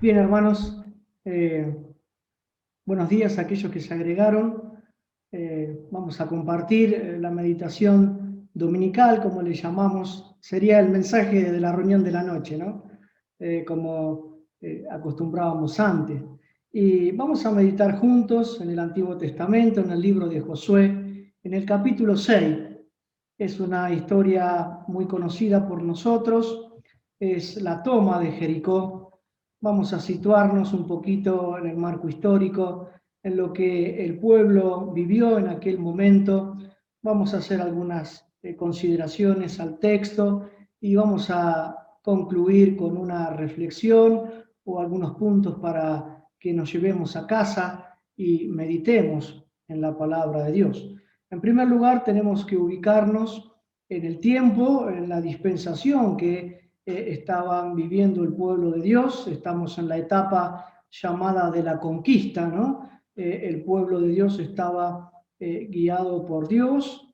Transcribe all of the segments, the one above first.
Bien, hermanos, buenos días a aquellos que se agregaron. Vamos a compartir la meditación dominical, como le llamamos, sería el mensaje de la reunión de la noche, ¿no? Como acostumbrábamos antes. Y vamos a meditar juntos en el Antiguo Testamento, en el libro de Josué, en el capítulo 6. Es una historia muy conocida por nosotros, es la toma de Jericó. Vamos a situarnos un poquito en el marco histórico, en lo que el pueblo vivió en aquel momento. Vamos a hacer algunas consideraciones al texto y vamos a concluir con una reflexión o algunos puntos para que nos llevemos a casa y meditemos en la palabra de Dios. En primer lugar, tenemos que ubicarnos en el tiempo, en la dispensación que estaban viviendo el pueblo de Dios. Estamos en la etapa llamada de la conquista, ¿no? El pueblo de Dios estaba guiado por Dios,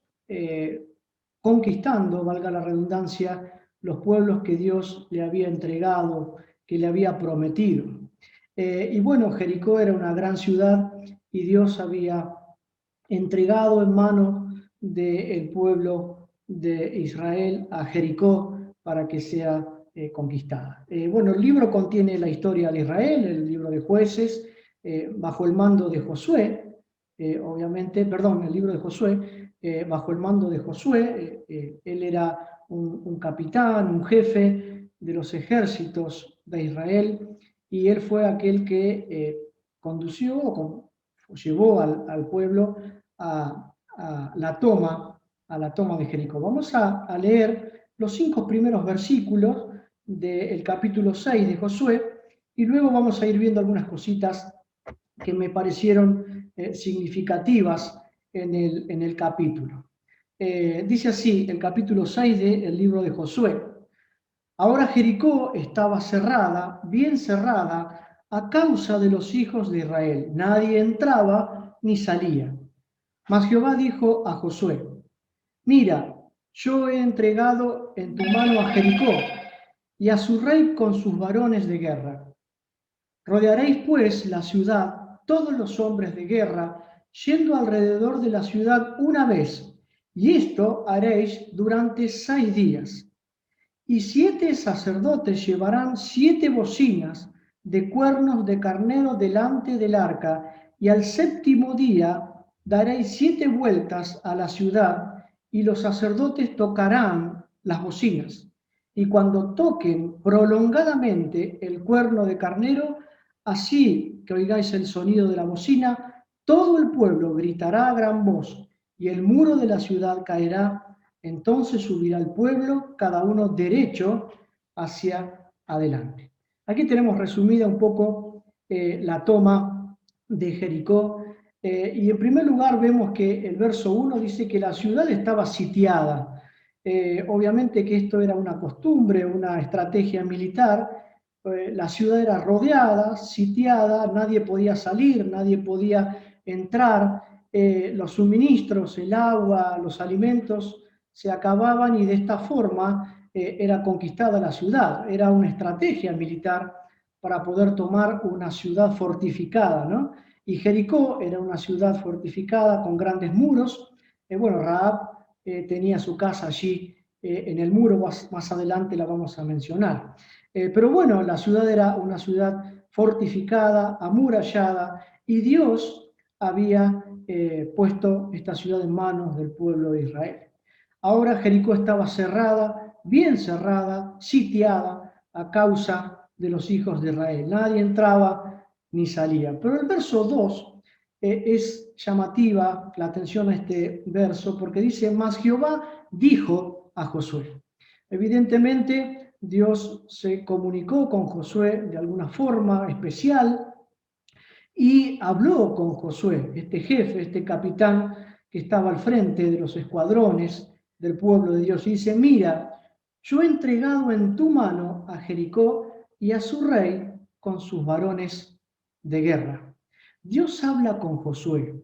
conquistando, valga la redundancia, los pueblos que Dios le había entregado, que le había prometido. Y bueno, Jericó era una gran ciudad y Dios había entregado en manos del pueblo de Israel a Jericó para que sea conquistada. Bueno, el libro contiene la historia de Israel, el libro de Jueces, bajo el mando de Josué, obviamente, perdón, el libro de Josué, bajo el mando de Josué. Él era un capitán, un jefe de los ejércitos de Israel, y él fue aquel que condució o llevó al pueblo a la toma de Jericó. Vamos a leer los 5 primeros versículos del capítulo 6 de Josué y luego vamos a ir viendo algunas cositas que me parecieron significativas en el capítulo. Dice así el capítulo 6 del libro de Josué: Ahora Jericó estaba cerrada, bien cerrada, a causa de los hijos de Israel. Nadie entraba ni salía. Mas Jehová dijo a Josué: Mira, yo he entregado en tu mano a Jericó y a su rey con sus varones de guerra. Rodearéis pues la ciudad, todos los hombres de guerra, yendo alrededor de la ciudad una vez, y esto haréis durante 6 días. Y 7 sacerdotes llevarán 7 bocinas de cuernos de carnero delante del arca, y al 7º día daréis 7 vueltas a la ciudad, y los sacerdotes tocarán las bocinas. Y cuando toquen prolongadamente el cuerno de carnero, así que oigáis el sonido de la bocina, todo el pueblo gritará a gran voz, y el muro de la ciudad caerá. Entonces subirá el pueblo, cada uno derecho hacia adelante. Aquí tenemos resumida un poco la toma de Jericó. Y en primer lugar vemos que el verso 1 dice que la ciudad estaba sitiada. Obviamente que esto era una costumbre, una estrategia militar. La ciudad era rodeada, sitiada, nadie podía salir, nadie podía entrar. Los suministros, el agua, los alimentos se acababan, y de esta forma era conquistada la ciudad. Era una estrategia militar para poder tomar una ciudad fortificada, ¿no? Y Jericó era una ciudad fortificada con grandes muros. Bueno, Rahab tenía su casa allí en el muro, más adelante la vamos a mencionar. Pero bueno, la ciudad era una ciudad fortificada, amurallada, y Dios había puesto esta ciudad en manos del pueblo de Israel. Ahora Jericó estaba cerrada, bien cerrada, sitiada a causa de los hijos de Israel. Nadie entraba ni salía. Pero el verso 2 es llamativa la atención a este verso, porque dice: Mas Jehová dijo a Josué. Evidentemente Dios se comunicó con Josué de alguna forma especial y habló con Josué, este jefe, este capitán que estaba al frente de los escuadrones del pueblo de Dios, y dice: Mira, yo he entregado en tu mano a Jericó y a su rey con sus varones de guerra. Dios habla con Josué.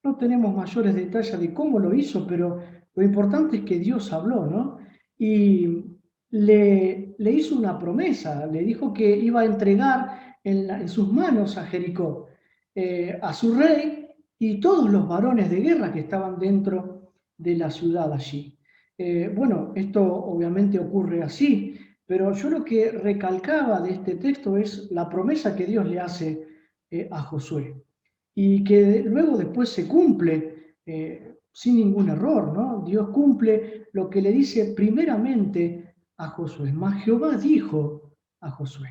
No tenemos mayores detalles de cómo lo hizo, pero lo importante es que Dios habló, ¿no? Y le hizo una promesa, le dijo que iba a entregar en sus manos a Jericó, a su rey y todos los varones de guerra que estaban dentro de la ciudad allí. Bueno, esto obviamente ocurre así, pero yo lo que recalcaba de este texto es la promesa que Dios le hace a Josué y que luego después se cumple sin ningún error, ¿no? Dios cumple lo que le dice primeramente a Josué. Mas Jehová dijo a Josué.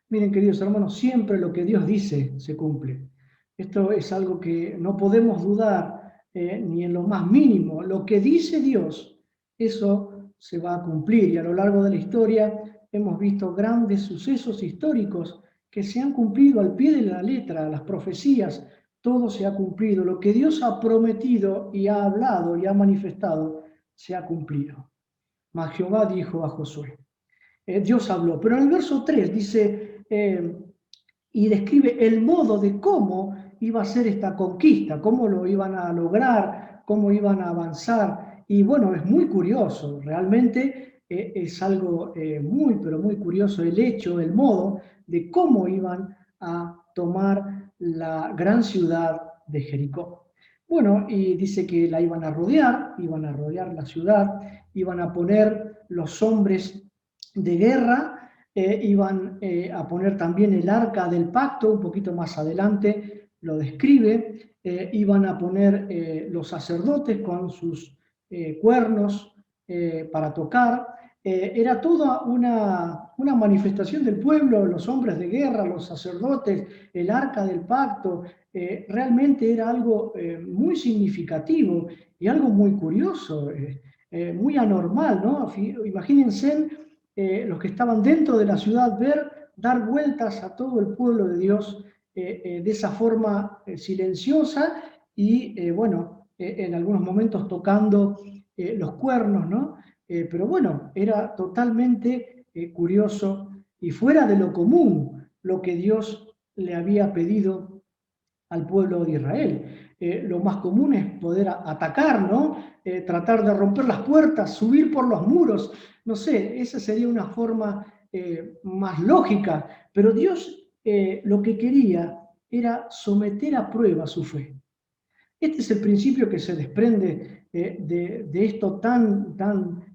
Miren, queridos hermanos, siempre lo que Dios dice se cumple. Esto es algo que no podemos dudar ni en lo más mínimo. Lo que dice Dios, eso se va a cumplir. Y a lo largo de la historia hemos visto grandes sucesos históricos que se han cumplido al pie de la letra, las profecías, todo se ha cumplido. Lo que Dios ha prometido y ha hablado y ha manifestado, se ha cumplido. Mas Jehová dijo a Josué. Dios habló. Pero en el verso 3 dice, y describe el modo de cómo iba a ser esta conquista, cómo lo iban a lograr, cómo iban a avanzar. Y bueno, es muy curioso, realmente es algo muy, pero muy curioso el hecho, el modo de cómo iban a tomar la gran ciudad de Jericó. Bueno, y dice que la iban a rodear la ciudad, iban a poner los hombres de guerra, iban a poner también el arca del pacto, un poquito más adelante lo describe, iban a poner los sacerdotes con sus cuernos para tocar. Era toda una manifestación del pueblo, los hombres de guerra, los sacerdotes, el arca del pacto. Realmente era algo muy significativo y algo muy curioso, muy anormal, ¿no? Imagínense los que estaban dentro de la ciudad ver dar vueltas a todo el pueblo de Dios de esa forma silenciosa y bueno, en algunos momentos tocando los cuernos, ¿no? Pero bueno, era totalmente curioso y fuera de lo común lo que Dios le había pedido al pueblo de Israel. Lo más común es poder atacar, ¿no? Tratar de romper las puertas, subir por los muros, no sé, esa sería una forma más lógica, pero Dios lo que quería era someter a prueba su fe. Este es el principio que se desprende de esto tan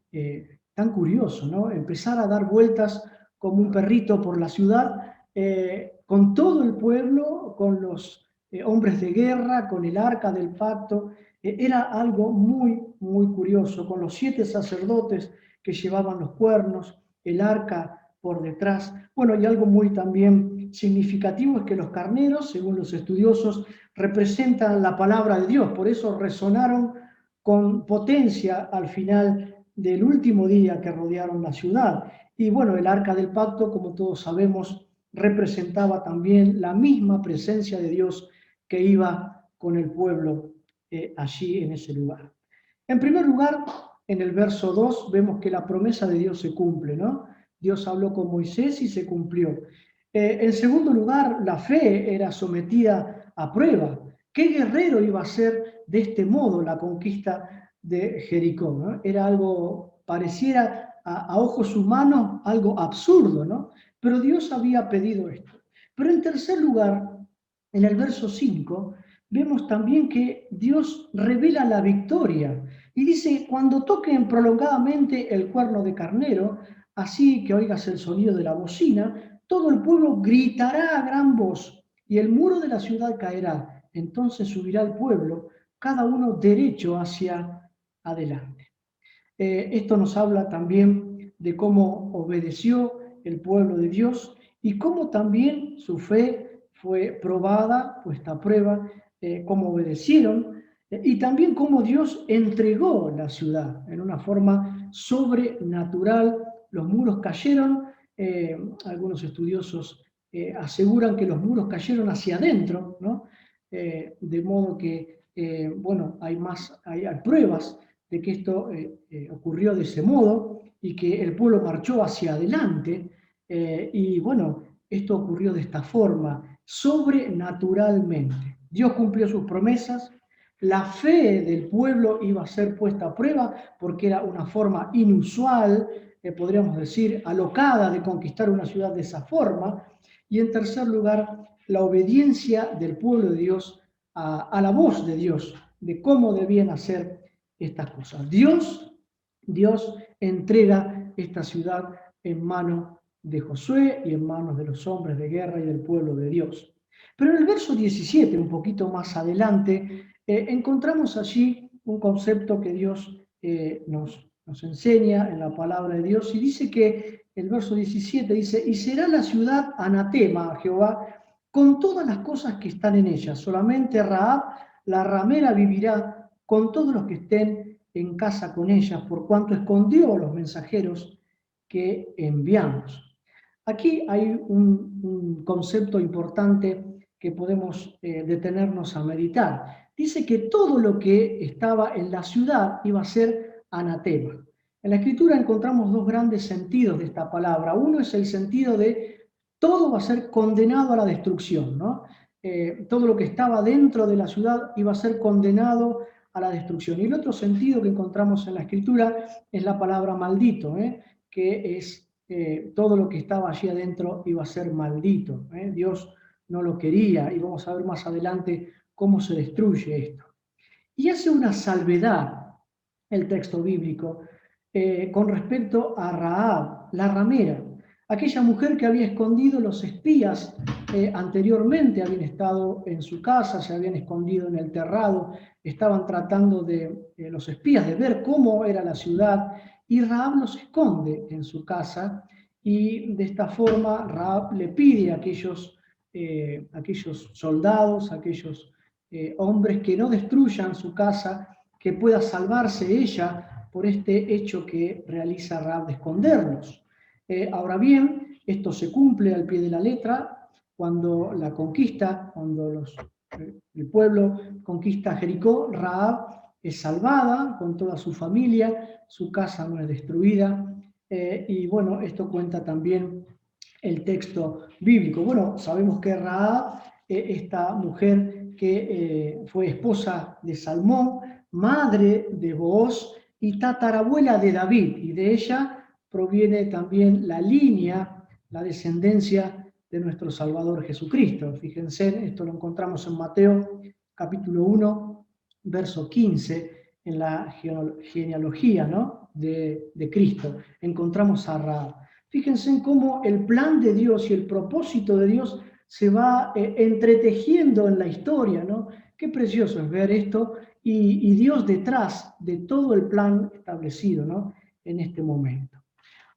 curioso, ¿no? Empezar a dar vueltas como un perrito por la ciudad, con todo el pueblo, con los hombres de guerra, con el arca del pacto. Era algo muy, muy curioso, con los 7 sacerdotes que llevaban los cuernos, el arca por detrás. Bueno, y algo muy también significativo es que los carneros, según los estudiosos, representan la palabra de Dios, por eso resonaron con potencia al final del último día que rodearon la ciudad. Y bueno, el arca del pacto, como todos sabemos, representaba también la misma presencia de Dios que iba con el pueblo allí en ese lugar. En primer lugar, en el verso 2 vemos que la promesa de Dios se cumple, ¿no? Dios habló con Moisés y se cumplió. En segundo lugar, la fe era sometida a prueba. ¿Qué guerrero iba a hacer de este modo la conquista de Jericó, ¿no? Era algo, pareciera a ojos humanos, algo absurdo, ¿no? Pero Dios había pedido esto. Pero en tercer lugar, en el verso 5, vemos también que Dios revela la victoria. Y dice, cuando toquen prolongadamente el cuerno de carnero, así que oigas el sonido de la bocina, todo el pueblo gritará a gran voz y el muro de la ciudad caerá. Entonces subirá el pueblo, cada uno derecho hacia adelante. Esto nos habla también de cómo obedeció el pueblo de Dios y cómo también su fe fue probada, puesta a prueba, cómo obedecieron y también cómo Dios entregó la ciudad en una forma sobrenatural. Los muros cayeron, algunos estudiosos aseguran que los muros cayeron hacia adentro, ¿no? De modo que, bueno, hay pruebas de que esto ocurrió de ese modo y que el pueblo marchó hacia adelante y bueno, esto ocurrió de esta forma, sobrenaturalmente. Dios cumplió sus promesas, la fe del pueblo iba a ser puesta a prueba porque era una forma inusual, podríamos decir, alocada de conquistar una ciudad de esa forma. Y en tercer lugar, la obediencia del pueblo de Dios a la voz de Dios, de cómo debían hacer estas cosas. Dios entrega esta ciudad en manos de Josué y en manos de los hombres de guerra y del pueblo de Dios. Pero en el verso 17, un poquito más adelante, encontramos allí un concepto que Dios nos enseña en la palabra de Dios, y dice que el verso 17 dice: y será la ciudad anatema a Jehová con todas las cosas que están en ella, solamente Rahab la ramera vivirá con todos los que estén en casa con ella, por cuanto escondió a los mensajeros que enviamos. Aquí hay un concepto importante que podemos detenernos a meditar. Dice que todo lo que estaba en la ciudad iba a ser anatema. En la Escritura encontramos dos grandes sentidos de esta palabra. Uno es el sentido de todo va a ser condenado a la destrucción, ¿no? Todo lo que estaba dentro de la ciudad iba a ser condenado a la destrucción. Y el otro sentido que encontramos en la Escritura es la palabra maldito, que es todo lo que estaba allí adentro iba a ser maldito. Dios no lo quería, y vamos a ver más adelante cómo se destruye esto. Y hace una salvedad el texto bíblico con respecto a Rahab, la ramera, aquella mujer que había escondido los espías anteriormente, habían estado en su casa, se habían escondido en el terrado, estaban tratando los espías de ver cómo era la ciudad, y Rahab los esconde en su casa, y de esta forma Rahab le pide a aquellos soldados, aquellos hombres que no destruyan su casa, que pueda salvarse ella por este hecho que realiza Rahab de esconderlos. Ahora bien, esto se cumple al pie de la letra cuando la conquista, cuando el pueblo conquista Jericó. Rahab es salvada con toda su familia, su casa no es destruida, y bueno, esto cuenta también el texto bíblico. Bueno, sabemos que Rahab, esta mujer que fue esposa de Salmón, madre de Booz y tatarabuela de David, y de ella proviene también la línea, la descendencia de nuestro Salvador Jesucristo. Fíjense, esto lo encontramos en Mateo capítulo 1, verso 15, en la genealogía, ¿no?, de Cristo. Encontramos a Rahab. Fíjense en cómo el plan de Dios y el propósito de Dios se va entretejiendo en la historia, ¿no? Qué precioso es ver esto, y Dios detrás de todo el plan establecido, ¿no?, en este momento.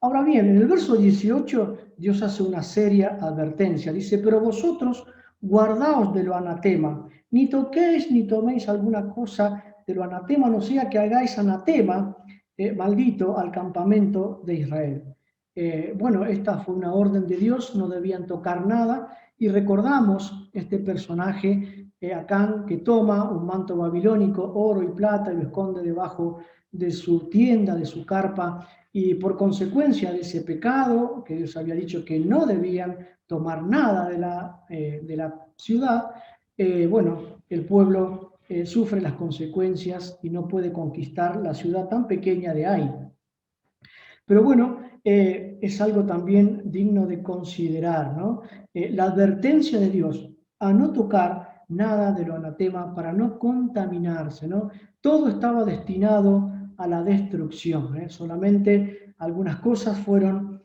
Ahora bien, en el verso 18, Dios hace una seria advertencia. Dice: pero vosotros guardaos de lo anatema, ni toquéis ni toméis alguna cosa de lo anatema, no sea que hagáis anatema, maldito, al campamento de Israel. Bueno, esta fue una orden de Dios, no debían tocar nada, y recordamos este personaje, Acán, que toma un manto babilónico, oro y plata, y lo esconde debajo de su tienda, de su carpa, y por consecuencia de ese pecado, que Dios había dicho que no debían tomar nada de la ciudad, bueno, el pueblo sufre las consecuencias y no puede conquistar la ciudad tan pequeña de Ai. Pero bueno, es algo también digno de considerar, ¿no? La advertencia de Dios a no tocar nada de lo anatema para no contaminarse, ¿no? Todo estaba destinado a la destrucción, ¿eh? Solamente algunas cosas fueron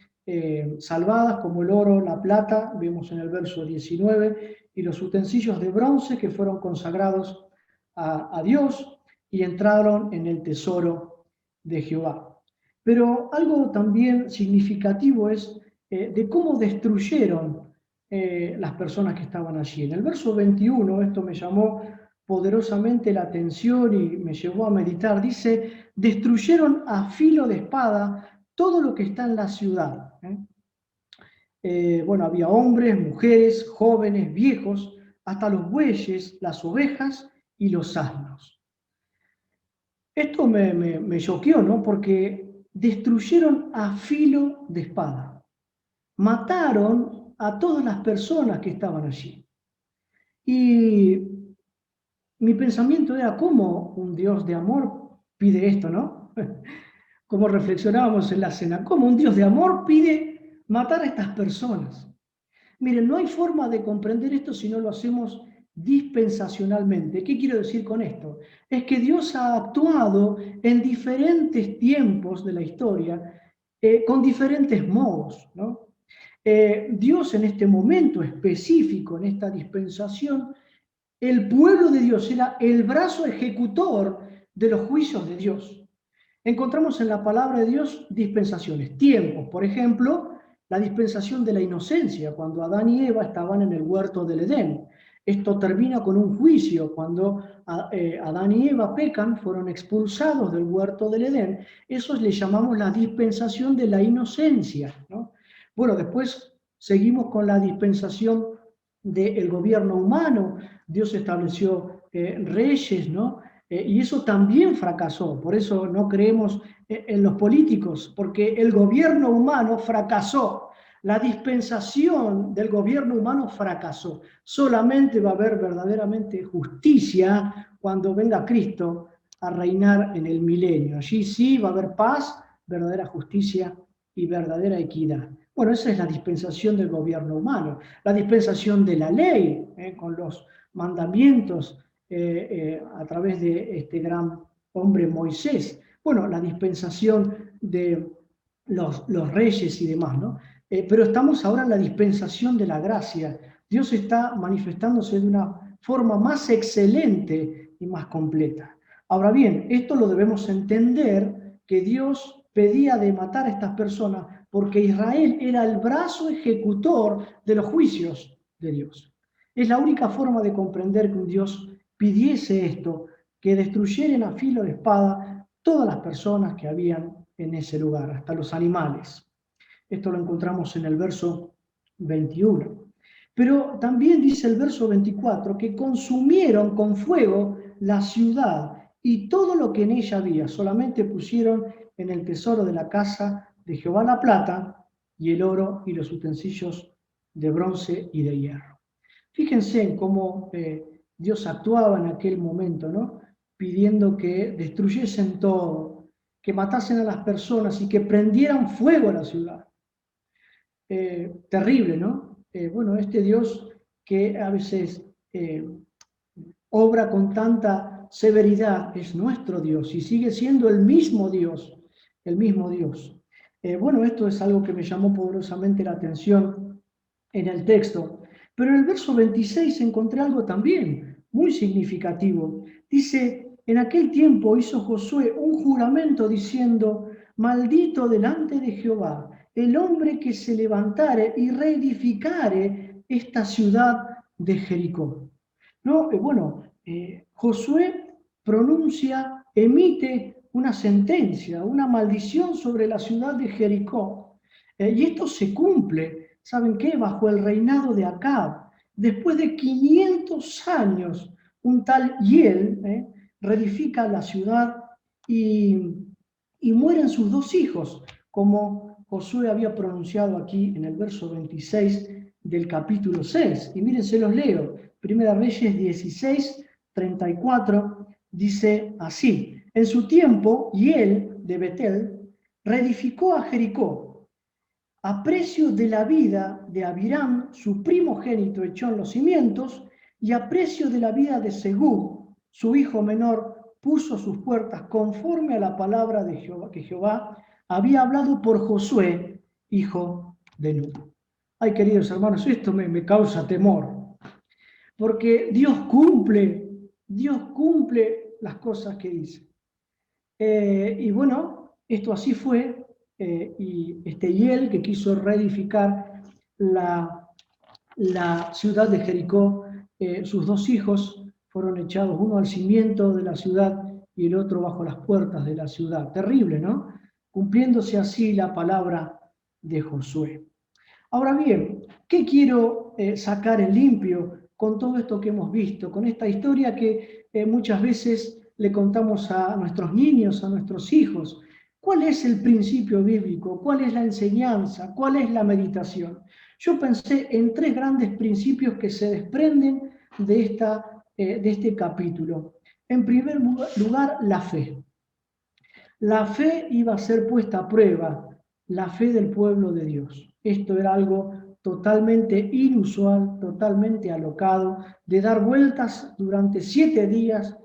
salvadas, como el oro, la plata, vemos en el verso 19, y los utensilios de bronce que fueron consagrados a Dios y entraron en el tesoro de Jehová. Pero algo también significativo es de cómo destruyeron las personas que estaban allí. En el verso 21, esto me llamó poderosamente la atención y me llevó a meditar. Dice: destruyeron a filo de espada todo lo que está en la ciudad. Bueno, había hombres, mujeres, jóvenes, viejos, hasta los bueyes, las ovejas y los asnos. Esto me choqueó, ¿no? Porque destruyeron a filo de espada. Mataron a todas las personas que estaban allí. Y mi pensamiento era: ¿cómo un Dios de amor pide esto, no? Como reflexionábamos en la cena, ¿cómo un Dios de amor pide matar a estas personas? Miren, no hay forma de comprender esto si no lo hacemos dispensacionalmente. ¿Qué quiero decir con esto? Es que Dios ha actuado en diferentes tiempos de la historia con diferentes modos, ¿no? Dios en este momento específico, en esta dispensación, el pueblo de Dios era el brazo ejecutor de los juicios de Dios. Encontramos en la palabra de Dios dispensaciones, tiempos. Por ejemplo, la dispensación de la inocencia, cuando Adán y Eva estaban en el huerto del Edén. Esto termina con un juicio, cuando Adán y Eva pecan, fueron expulsados del huerto del Edén. Eso le llamamos la dispensación de la inocencia, ¿no? Bueno, después seguimos con la dispensación del gobierno humano. Dios estableció reyes, ¿no? Y eso también fracasó. Por eso no creemos en los políticos, porque el gobierno humano fracasó. La dispensación del gobierno humano fracasó. Solamente va a haber verdaderamente justicia cuando venga Cristo a reinar en el milenio. Allí sí va a haber paz, verdadera justicia y verdadera equidad. Bueno, esa es la dispensación del gobierno humano. La dispensación de la ley, con los mandamientos, a través de este gran hombre Moisés. Bueno, la dispensación de los reyes y demás, ¿no? Pero estamos ahora en la dispensación de la gracia. Dios está manifestándose de una forma más excelente y más completa. Ahora bien, esto lo debemos entender, que Dios pedía de matar a estas personas porque Israel era el brazo ejecutor de los juicios de Dios. Es la única forma de comprender que un Dios pidiese esto, que destruyeran a filo de espada todas las personas que habían en ese lugar, hasta los animales. Esto lo encontramos en el verso 21. Pero también dice el verso 24 que consumieron con fuego la ciudad y todo lo que en ella había. Solamente pusieron en el tesoro de la casa de Jehová la plata y el oro y los utensilios de bronce y de hierro. Fíjense en cómo Dios actuaba en aquel momento, ¿no? Pidiendo que destruyesen todo, que matasen a las personas y que prendieran fuego a la ciudad. Terrible, ¿no? Bueno, este Dios que a veces obra con tanta severidad es nuestro Dios y sigue siendo el mismo Dios, el mismo Dios. Bueno, esto es algo que me llamó poderosamente la atención en el texto. Pero en el verso 26 encontré algo también muy significativo. Dice, en aquel tiempo hizo Josué un juramento diciendo, maldito delante de Jehová el hombre que se levantare y reedificare esta ciudad de Jericó. ¿No? Josué pronuncia, emite una sentencia, una maldición sobre la ciudad de Jericó. Y esto se cumple, ¿saben qué? Bajo el reinado de Acab. Después de 500 años, un tal Hiel reedifica la ciudad y mueren sus dos hijos, como Josué había pronunciado aquí en el verso 26 del capítulo 6. Y miren, se los leo. Primera Reyes 16, 34, dice así. En su tiempo, Hiel de Betel reedificó a Jericó, a precio de la vida de Abiram, su primogénito, echó en los cimientos, y a precio de la vida de Segub, su hijo menor, puso sus puertas conforme a la palabra de Jehová, que Jehová había hablado por Josué, hijo de Nun. Ay, queridos hermanos, esto me causa temor, porque Dios cumple las cosas que dice. Y bueno, esto así fue, y Hiel, que quiso reedificar la ciudad de Jericó, sus dos hijos fueron echados, uno al cimiento de la ciudad y el otro bajo las puertas de la ciudad. Terrible, ¿no? Cumpliéndose así la palabra de Josué. Ahora bien, ¿qué quiero sacar en limpio con todo esto que hemos visto, con esta historia que muchas veces le contamos a nuestros niños, a nuestros hijos? ¿Cuál es el principio bíblico? ¿Cuál es la enseñanza? ¿Cuál es la meditación? Yo pensé en tres grandes principios que se desprenden de este capítulo. En primer lugar, la fe. La fe iba a ser puesta a prueba, la fe del pueblo de Dios. Esto era algo totalmente inusual, totalmente alocado, de dar vueltas durante 7 días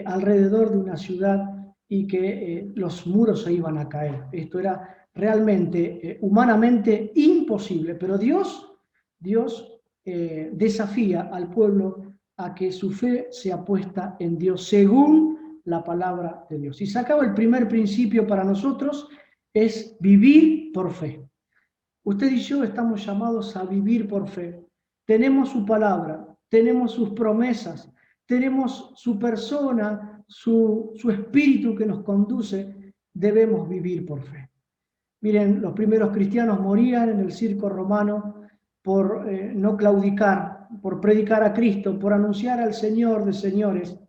alrededor de una ciudad y que los muros se iban a caer. Esto era realmente, humanamente imposible, pero Dios desafía al pueblo a que su fe sea puesta en Dios según la palabra de Dios. Y se acaba el primer principio para nosotros, es vivir por fe. Usted y yo estamos llamados a vivir por fe. Tenemos su palabra, tenemos sus promesas, tenemos su persona, su espíritu que nos conduce. Debemos vivir por fe. Miren, los primeros cristianos morían en el circo romano por no claudicar, por predicar a Cristo, por anunciar al Señor de señores.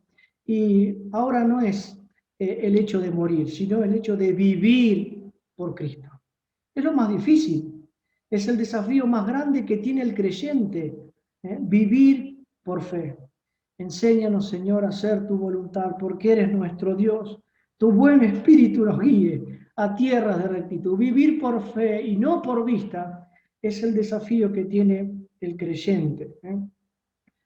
Y ahora no es el hecho de morir, sino el hecho de vivir por Cristo. Es lo más difícil. Es el desafío más grande que tiene el creyente, vivir por fe. Enséñanos, Señor, a hacer tu voluntad, porque eres nuestro Dios. Tu buen espíritu nos guíe a tierras de rectitud. Vivir por fe y no por vista es el desafío que tiene el creyente.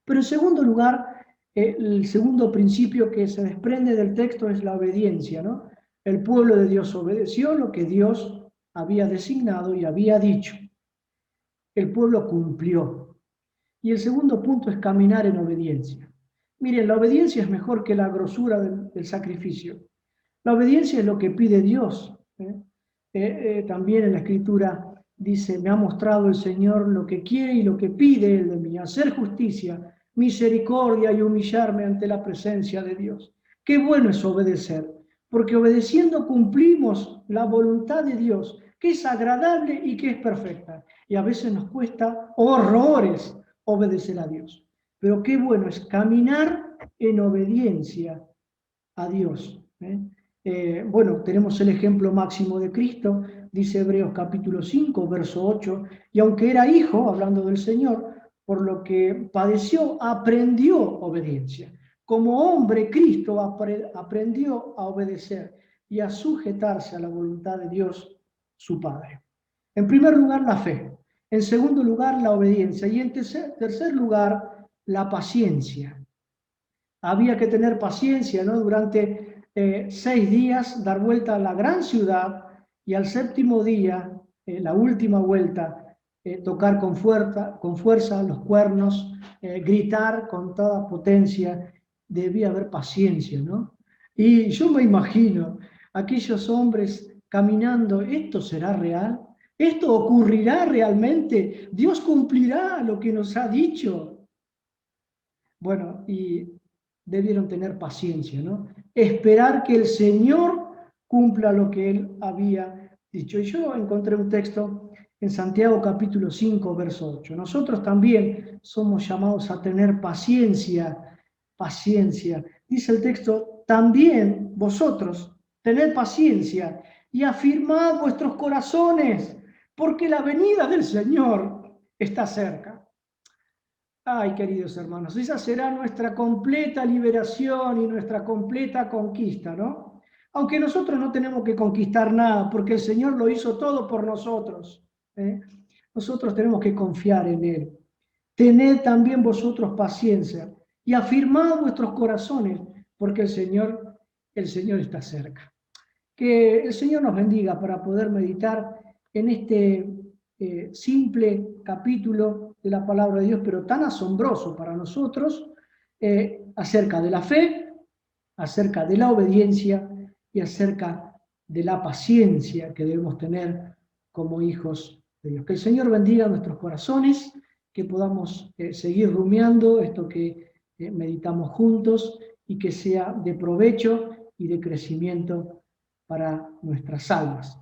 Pero en segundo lugar, el segundo principio que se desprende del texto es la obediencia, ¿no? El pueblo de Dios obedeció lo que Dios había designado y había dicho. El pueblo cumplió. Y el segundo punto es caminar en obediencia. Miren, la obediencia es mejor que la grosura del sacrificio. La obediencia es lo que pide Dios. También en la Escritura dice, me ha mostrado el Señor lo que quiere y lo que pide Él de mí, hacer justicia, misericordia y humillarme ante la presencia de Dios. Qué bueno es obedecer, porque obedeciendo cumplimos la voluntad de Dios, que es agradable y que es perfecta. Y a veces nos cuesta horrores obedecer a Dios. Pero qué bueno es caminar en obediencia a Dios. Bueno, tenemos el ejemplo máximo de Cristo, dice Hebreos capítulo 5, verso 8, y aunque era hijo, hablando del Señor, por lo que padeció, aprendió obediencia. Como hombre, Cristo aprendió a obedecer y a sujetarse a la voluntad de Dios, su Padre. En primer lugar, la fe. En segundo lugar, la obediencia. Y en tercer lugar, la paciencia. Había que tener paciencia, ¿no? Durante 6 días dar vuelta a la gran ciudad y al séptimo día, la última vuelta, tocar con fuerza los cuernos, gritar con toda potencia. Debía haber paciencia, ¿no? Y yo me imagino aquellos hombres caminando, ¿esto será real? ¿Esto ocurrirá realmente? ¿Dios cumplirá lo que nos ha dicho? Bueno, y debieron tener paciencia, ¿no? Esperar que el Señor cumpla lo que Él había dicho. Y yo encontré un texto en Santiago capítulo 5, verso 8. Nosotros también somos llamados a tener paciencia, paciencia. Dice el texto, también vosotros tened paciencia y afirmad vuestros corazones, porque la venida del Señor está cerca. Ay, queridos hermanos, esa será nuestra completa liberación y nuestra completa conquista, ¿no? Aunque nosotros no tenemos que conquistar nada, porque el Señor lo hizo todo por nosotros. Nosotros tenemos que confiar en Él. Tened también vosotros paciencia y afirmad vuestros corazones, porque el Señor está cerca. Que el Señor nos bendiga para poder meditar en este simple capítulo de la palabra de Dios, pero tan asombroso para nosotros, acerca de la fe, acerca de la obediencia y acerca de la paciencia que debemos tener como hijos de Dios. Que el Señor bendiga nuestros corazones, que podamos seguir rumiando esto que meditamos juntos y que sea de provecho y de crecimiento para nuestras almas.